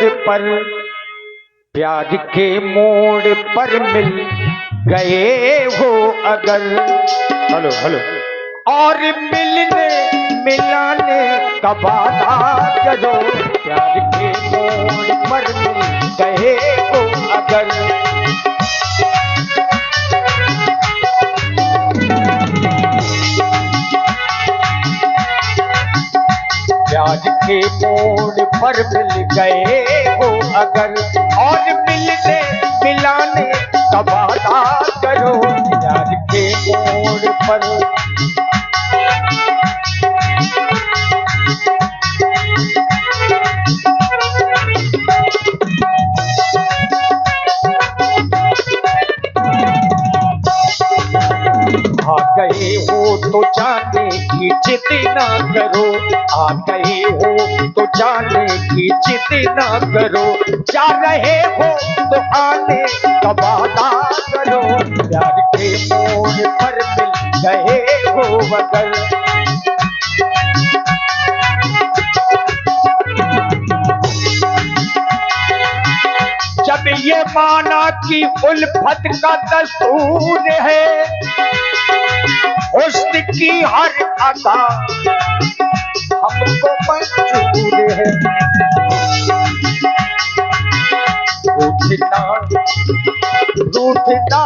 मोड़ पर, प्यार के मोड़ पर मिल गए हो अगर। Hello hello. और मिलने मिलाने का वादा करो, प्यार के मोड़ पर मिल गए हो अगर। प्यार के मोड़ पर मिल गए हो अगर, और मिलने मिलाने का वादा करो, प्यार के मोड़ पर। आ गए हो तो जाने की जिद ना करो, आ गए हो तो जाने की जिद ना करो, जा रहे हो तो आने का वादा करो, प्यार के मोड़ पर मिल गए हो अगर। जब ये माना कि उल्फत का दस्तूर है, हुस्न की हर अदा हमको मंजूर है, रूठना रूठना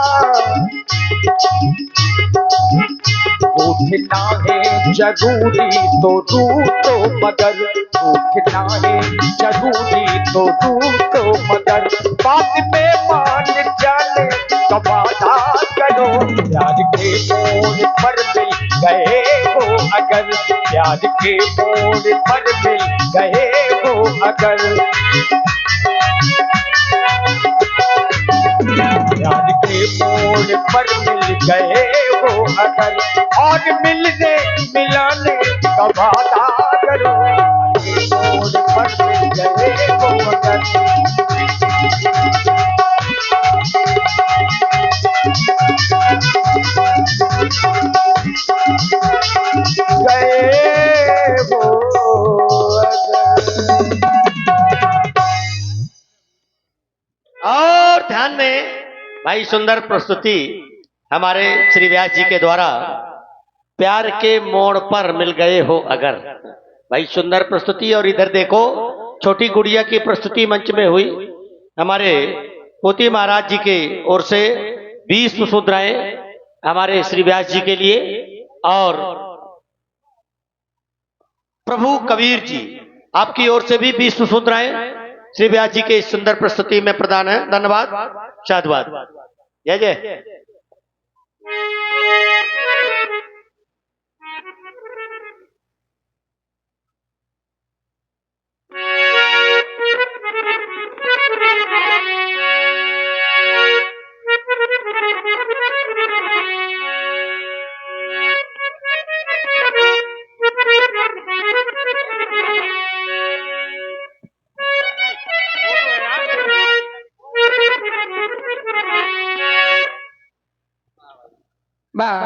रूठना है जरूरी तो रूठो मगर, रूठना है जरूरी तो रूठो मगर, बात में मान जाने का वादा करो, प्यार के मोड़ पर मिल गए हो अगर, प्यार के मोड़ पर मिल गए हो अगर। प्यार के मोड़ पर मिल गए हो अगर, और मिलने मिलाने का वादा करो, मोड़ पर मिल गए हो अगर। गए हो अगर। और ध्यान में भाई, सुंदर प्रस्तुति हमारे श्री व्यास जी के द्वारा, प्यार के मोड़ पर मिल गए हो अगर। भाई सुंदर प्रस्तुति। और इधर देखो, छोटी गुड़िया की प्रस्तुति मंच में हुई। हमारे पोती महाराज जी के ओर से 20 मुद्राएं हमारे श्री व्यास जी के लिए, और प्रभु कबीर जी आपकी ओर से भी 20 मुद्राएं श्री व्यास जी के इस सुंदर प्रस्तुति में प्रदान है। धन्यवाद, साधुवाद, जय जय।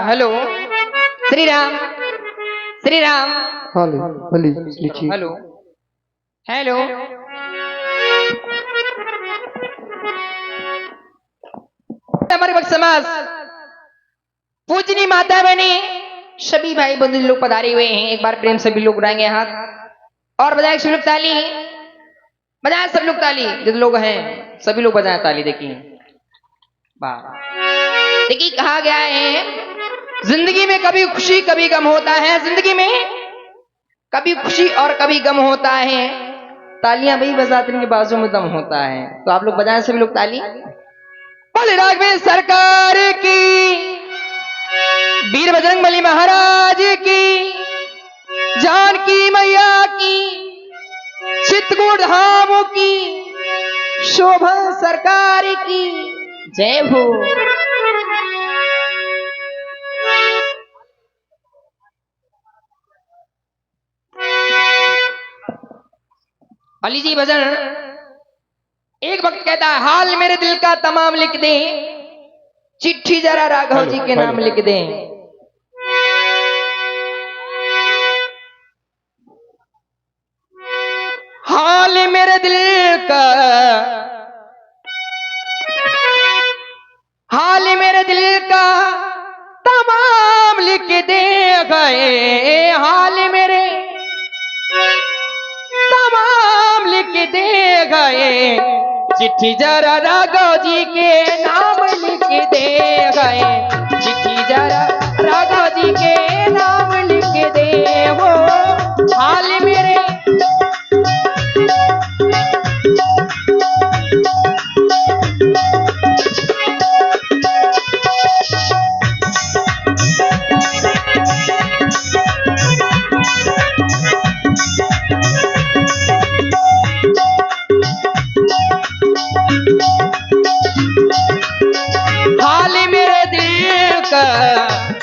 Hello, Shri Ram, Shri Ram. Hello hello. हमारे वक्त समाज पूजनी माता बहनी सभी भाई बंधु लोग पधारे हुए हैं। एक बार प्रेम सभी लोग उड़ाएंगे हाथ और बजाए सब लोग ताली, बजाए सब लोग ताली। जो लोग हैं सभी लोग बजाए ताली। देखिए देखिए, कहा गया है जिंदगी में कभी खुशी कभी गम होता है, जिंदगी में कभी खुशी और कभी गम होता है, तालियां वही बजाते इनके बाजू में दम होता है। तो आप लोग बजाएं सभी लोग ताली। बोले राघवेंद्र सरकार की, वीर बजरंगबली महाराज की, जानकी मैया की, चित्रकूट धामों की, शोभा सरकार की जय हो। अली जी भजन। एक वक्त कहता है, हाल मेरे दिल का तमाम लिख दे, चिट्ठी जरा राघव जी के नाम लिख दे। हाल मेरे दिल का हाल मेरे दिल का तमाम लिख दे गए, हाल मेरे तमाम लिख दे गए। चिट्ठी जरा राघव जी के नाम लिख दे गए, चिट्ठी जरा राघव जी के नाम लिख दे। वो हाल मेरे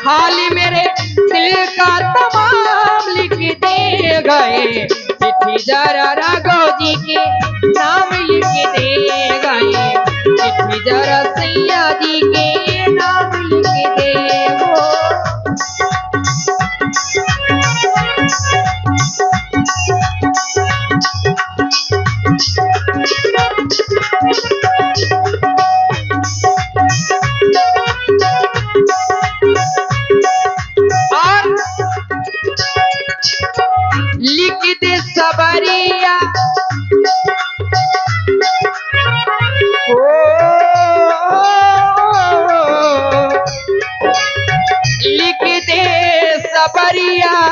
हाल मेरे दिल का तमाम लिख दे गए। चिट्ठी जरा राघव जी के नाम लिख दे गए, चिट्ठी जरा सैया जी के नाम लिख दे। वो लिख दे सबरिया, लिख दे सबरिया,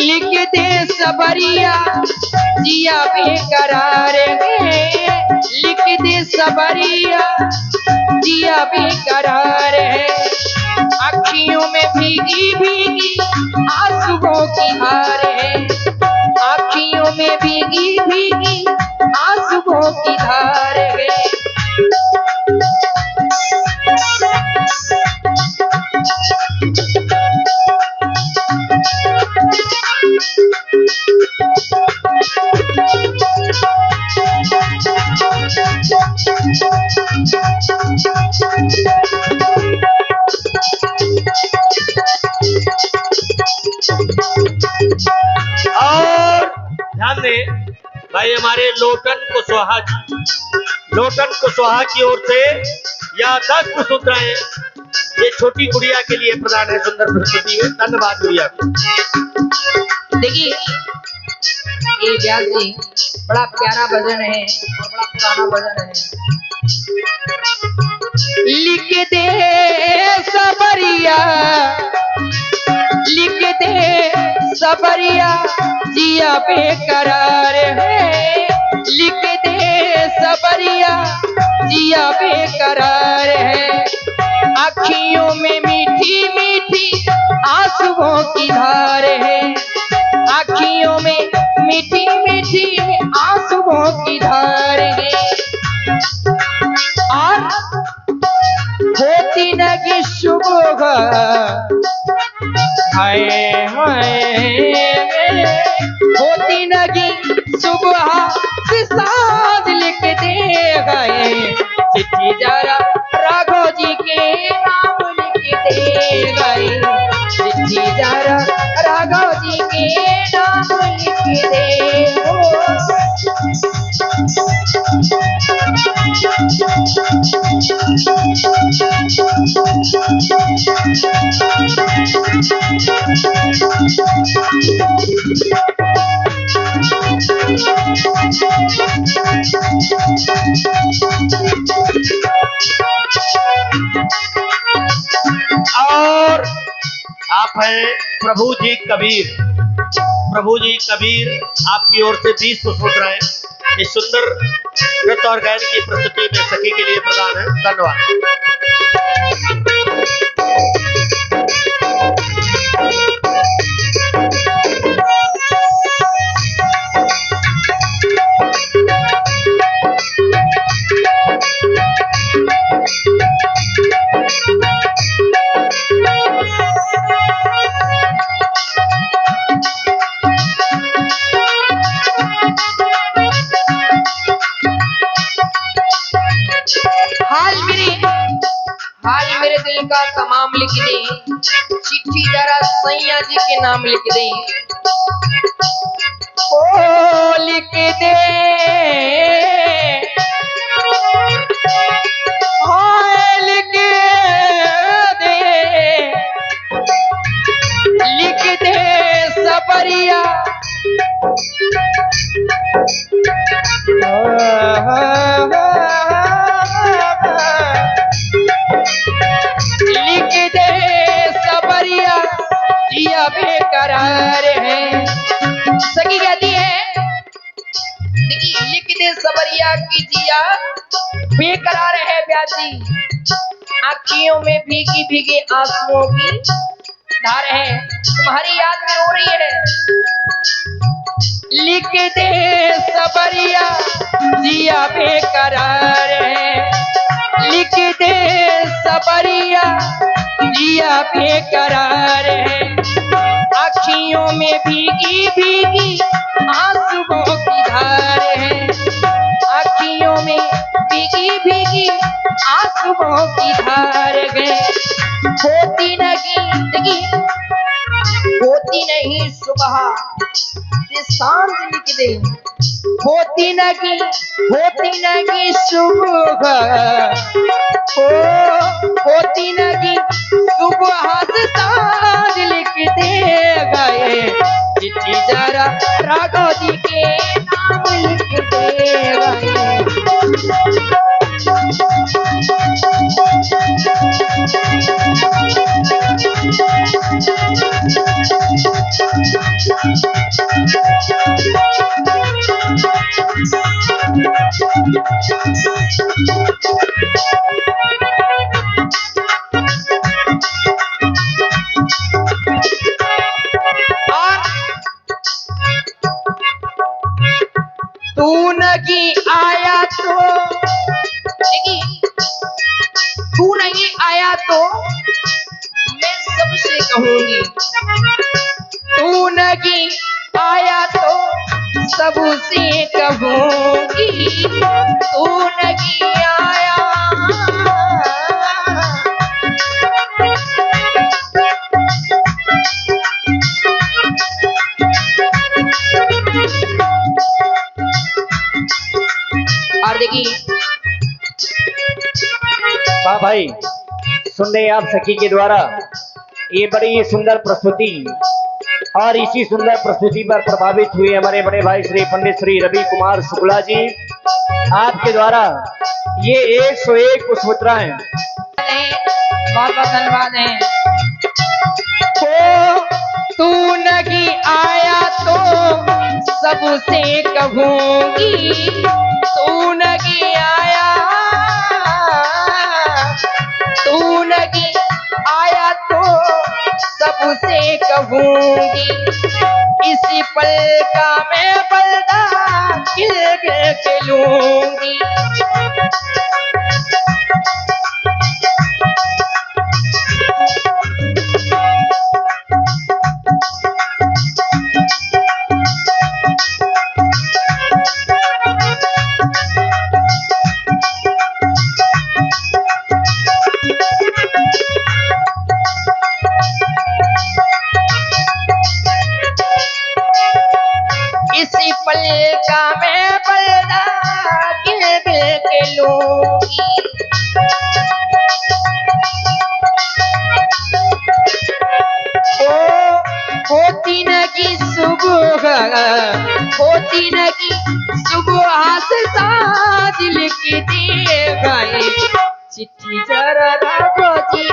लिख दे सबरिया जिया बेकरार है, लिख दे सबरिया जिया बेकरार है। अखियों में भीगी भीगी आंसुओं की धार है, अखियों में भीगी भीगी आंसुओं की धार है। ध्यान दें भाई, हमारे लोटन कुशवाहा जी, लोटन कुशवाहा की ओर से यह 10 पुष्पमुद्राएं ये छोटी गुड़िया के लिए प्रदान है सुंदर प्रस्तुति में। धन्यवाद गुड़िया को। देखिए ये व्यास जी बड़ा प्यारा भजन है और बड़ा पुराना भजन है। लिख दे सबरिया, लिख दे सबरिया जिया बेकरार है, लिख दे सबरिया जिया बेकरार है। अखियों में मीठी मीठी आंसुओं की धार है, अखियों में मीठी मीठी आंसुओं की धार है। और होती नगी सुबह हाय हाय, होती नगी सुबह से साँझ लिख दे गए। चिट्ठी जरा राघव जी के नाम लिख दे गए, चिट्ठी जरा राघव जी के नाम लिख दे। और आप हैं प्रभु जी कबीर, प्रभु जी कबीर आपकी ओर से 20 पुष्पमुद्राएं इस सुंदर नृत्य और गायन की प्रस्तुति में सखी के लिए प्रदान है। धन्यवाद। हाल मेरे दिल का तमाम लिख दे, चिट्ठी जरा सैया जी के नाम लिख दे। ओ दे, हाय लिख दे सबरिया, लिख दे सबरिया जिया बेकरार है। सखी कहती है देखिए लिख दे सबरिया की जिया बेकरार है प्यासी, आँखियों में भीगी भीगी आंसुओं की धार है, तुम्हारी याद में रो रही है। लिख दे सबरिया जिया बेकरार है, लिख दे सबरिया जिया बेकरार है, आँखियों में भीगी भीगी आंसुओं की धार है, आँखियों में भीगी भीगी आंसुओं की धार है। होती नहीं होती नहीं सुबह से सांझ लिख दे, होती नहीं सुबह, होती नहीं सुबह से सांझ लिख दे गए, चिट्ठी जरा राघव जी के नाम लिख दे गए। तू नहीं आया तो, तू नहीं आया तो मैं सबसे कहूंगी, तू नहीं आया तो सबसे कहूंगी, तू नहीं आया और देखिए वाह भाई, सुन रहे आप सखी के द्वारा ये बड़ी सुंदर प्रस्तुति, और इसी सुंदर प्रस्तुति पर प्रभावित हुए हमारे बड़े भाई श्री पंडित श्री रवि कुमार शुक्ला जी, आपके द्वारा ये 101 पुष्पमुद्राएं बहुत बहुत धन्यवाद है। तू नहीं आया तो सबसे कहूंगी, तू नहीं आया, तू नहीं आया तो सबसे कहूंगी, इसी पल का मैं पर्दा खिल के लूंगी। इसी पल का मैं पर्दा खिल के लूंगी। होती न की सुबह, होती न की सुबह से साँझ लिख दे गए, चिट्ठी जरा राघव जी